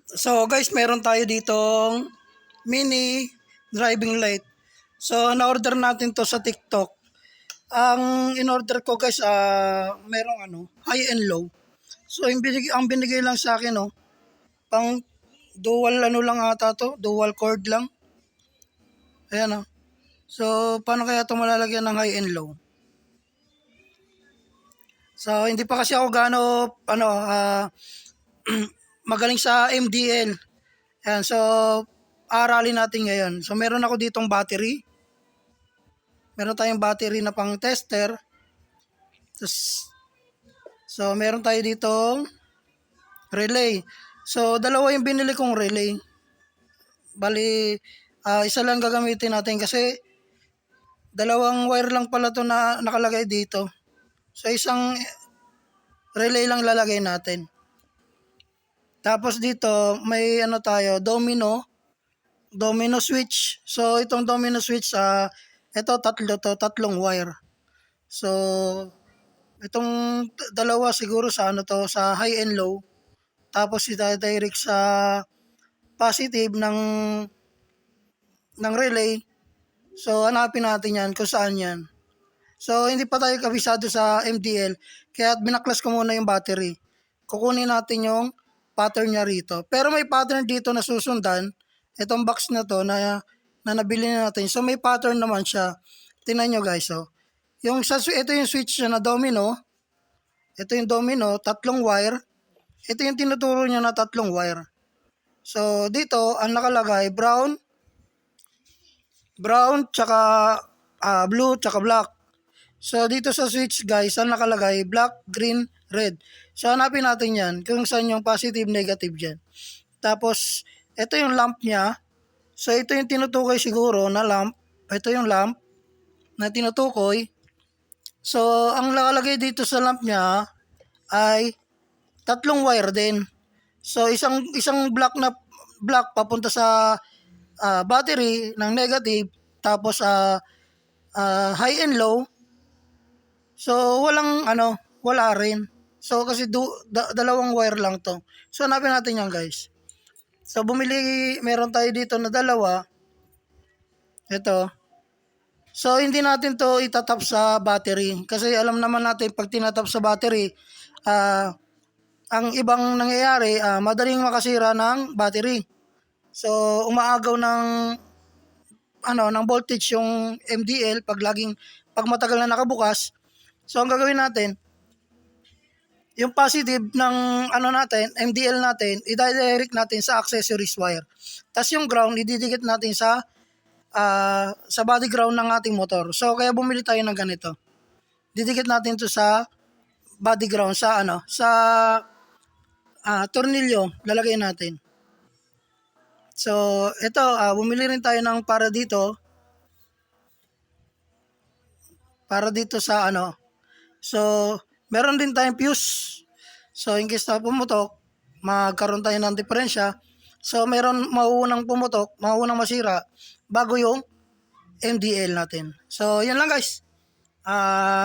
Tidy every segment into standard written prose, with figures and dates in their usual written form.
So guys, meron tayo ditong mini driving light. So na-order natin to sa TikTok. Ang in-order ko guys, merong high and low. So ang binigay lang sa akin, pang dual lang ata to, dual cord lang. Ayan. So paano kaya ito malalagyan ng high and low? So hindi pa kasi ako magaling sa MDL. Ayan, so aralin natin ngayon. So meron ako ditong battery. Meron tayong battery na pang tester. So meron tayo ditong relay. So dalawa yung binili kong relay. Bali, isa lang gagamitin natin kasi dalawang wire lang pala to na nakalagay dito. So isang relay lang lalagay natin. Tapos dito may domino switch. So itong domino switch, ito tatlong wire. So itong dalawa siguro sa high and low. Tapos ida-direct sa positive ng relay. So hanapin natin yan kung saan yan. So hindi pa tayo kabisado sa MDL, kaya binaklas ko muna yung battery. Kukunin natin yung pattern niya rito. Pero may pattern dito na susundan. Itong box na to na nabili na natin. So may pattern naman siya. Tingnan nyo guys. Ito yung switch na domino. Ito yung domino, tatlong wire. Ito yung tinuturo niya na tatlong wire. So dito ang nakalagay brown tsaka blue tsaka black. So dito sa switch guys, ang nakalagay black, green, red. So hanapin natin yan kung saan yung positive, negative dyan. Tapos ito yung lamp niya. So ito yung tinutukoy siguro na lamp. Ito yung lamp na tinutukoy. So ang nakalagay dito sa lamp niya ay tatlong wire din. So isang black papunta sa battery ng negative, tapos high and low. So wala rin. So kasi dalawang wire lang to. So hanapin natin yan guys. So meron tayo dito na dalawa. Ito. So hindi natin to itatap sa battery kasi alam naman natin pag tinatap sa battery, ang ibang nangyayari, madaling makasira ng battery. So umaagaw ng voltage yung MDL pag matagal na nakabukas. So ang gagawin natin, yung positive ng MDL natin, i-direct natin sa accessories wire. Tapos yung ground, ididikit natin sa body ground ng ating motor. So kaya bumili tayo ng ganito. Didikit natin to sa body ground sa tornilyo, lalagay natin. So ito, bumili rin tayo ng para dito sa So meron din tayong fuse. So in case na pumutok, magkaroon tayo ng diferensya. So meron mauunang masira bago yung MDL natin. So yan lang guys.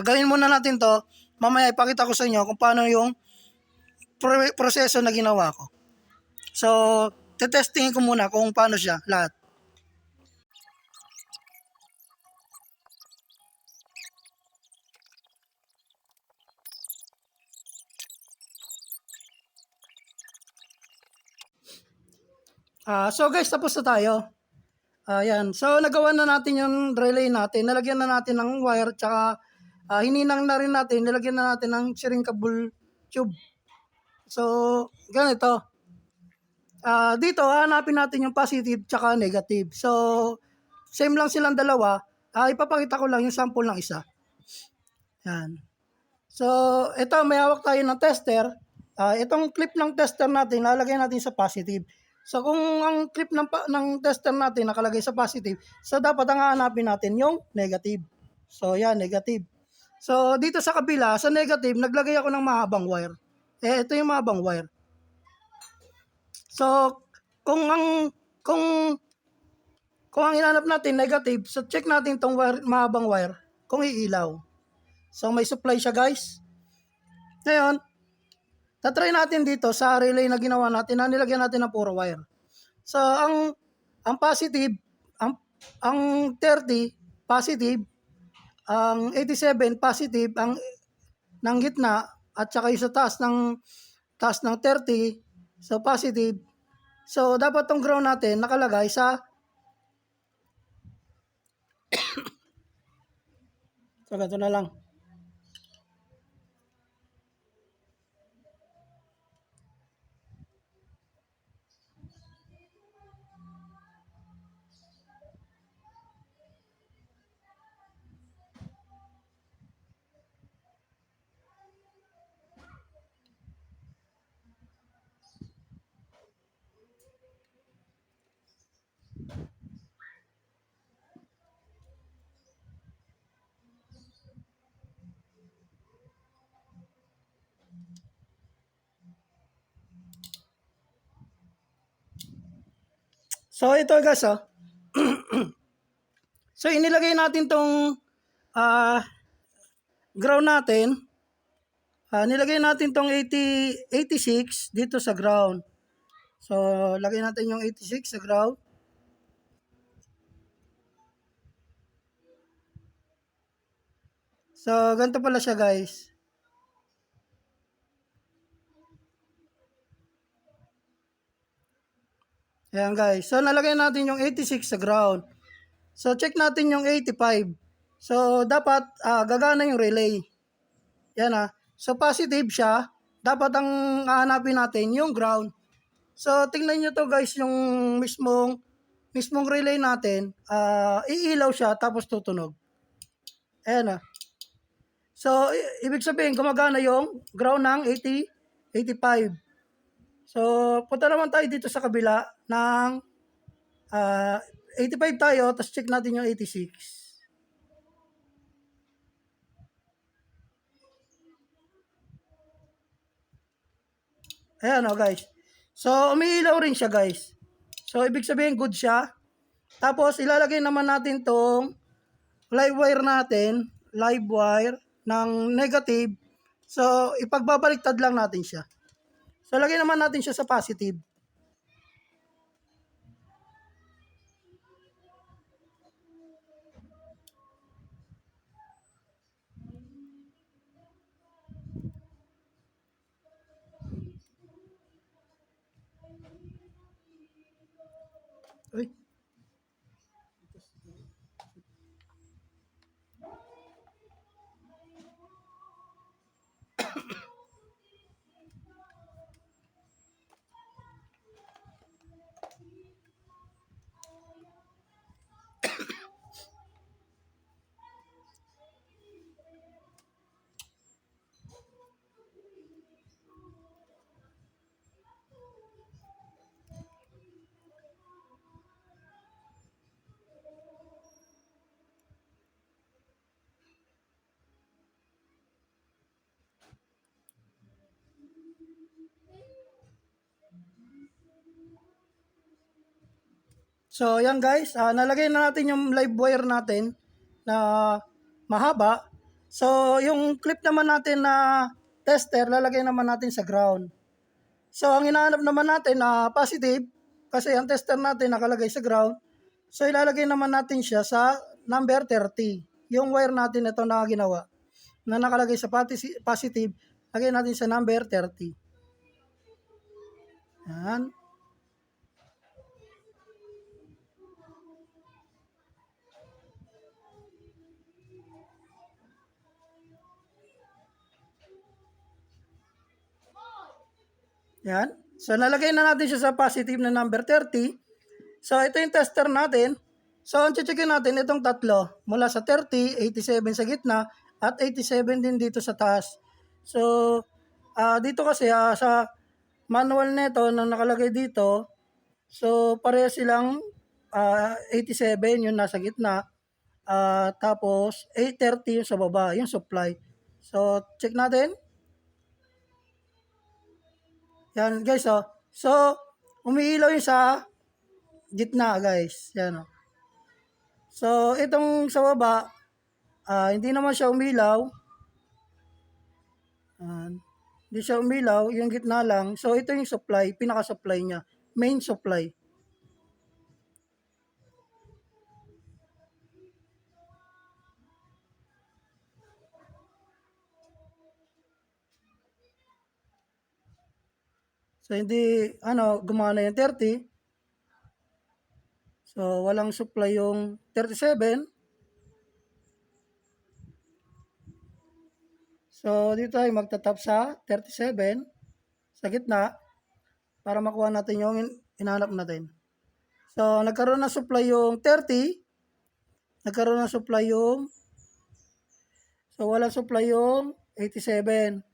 Gawin muna natin to. Mamaya ipakita ko sa inyo kung paano yung proseso na ginawa ko. So tetestingin ko muna kung paano siya lahat. So guys, tapos na tayo. Ayan. So nagawa na natin yung relay natin. Nalagyan na natin ng wire tsaka hininang na rin natin. Nilagyan na natin ng shrinkable tube. So ganito. Dito hanapin natin yung positive tsaka negative. So same lang silang dalawa. Ipapakita ko lang yung sample ng isa. Yan. So ito, may hawak tayo ng tester. Itong clip ng tester natin lalagay natin sa positive. So kung ang clip ng tester natin nakalagay sa positive, so dapat ang hahanapin natin yung negative. So yan, negative. So dito sa kabila, sa negative, naglagay ako ng mahabang wire. Ito yung mahabang wire. So kung ang hinanap natin negative, so check natin tong mahabang wire kung iilaw. So may supply siya guys. Ngayon, tatry natin dito sa relay na ginawa natin na nilagyan natin ng puro wire. So, ang positive, ang 30 positive, ang 87 positive, ang ng gitna at saka yung sa taas ng 30, so positive. So, dapat tong ground natin nakalagay sa so, ganito na lang. So, ito guys, oh. So, inilagay natin tong ah, ground natin. Nilagay natin tong 86 dito sa ground. So, lagay natin yung 86 sa ground. So, ganito pala siya guys. Ayan guys. So, nalagay natin yung 86 sa ground. So, check natin yung 85. So, dapat gagana yung relay. Yan So, positive siya. Dapat ang hahanapin natin yung ground. So, tingnan nyo to guys, yung mismong relay natin, iilaw siya tapos tutunog. Ayan So, ibig sabihin, gumagana yung ground ng 80, 85. So, punta naman tayo dito sa kabila ng 85 tayo, tapos check natin yung 86. Ayan guys. So, umiilaw rin siya guys. So, ibig sabihin, good siya. Tapos, ilalagay naman natin tong live wire ng negative. So, ipagbabaliktad lang natin siya. So, lagay naman natin siya sa positive. Uy. So, yan guys, nalagay na natin yung live wire natin na mahaba. So, yung clip naman natin na tester, lalagay naman natin sa ground. So, ang hinahanap naman natin na positive, kasi ang tester natin nakalagay sa ground. So, ilalagay naman natin siya sa number 30. Yung wire natin ito na ginawa, na nakalagay sa positive, lagay natin sa number 30. Yan. Yan. So, nalagay na natin siya sa positive na number 30. So, ito yung tester natin. So, ang checkin natin, itong tatlo. Mula sa 30, 87 sa gitna, at 87 din dito sa taas. So, dito kasi sa manual nito na nakalagay dito, so, pareha silang 87 yung nasa gitna. Tapos, 830 yung sa baba, yung supply. So, check natin. Yan guys, So, umiilaw yung sa gitna guys. Yan So, itong sa baba, hindi naman siya umilaw. Yan. Hindi siya umilaw, yung gitna lang. So ito yung supply, pinaka-supply niya, main supply. So hindi gumana yung 30. So walang supply yung 37. So dito ay magtatap sa 37 sa gitna para makuha natin yung hinahanap natin. So nagkaroon ng supply yung 30, nagkaroon ng supply yung, so wala supply yung 87.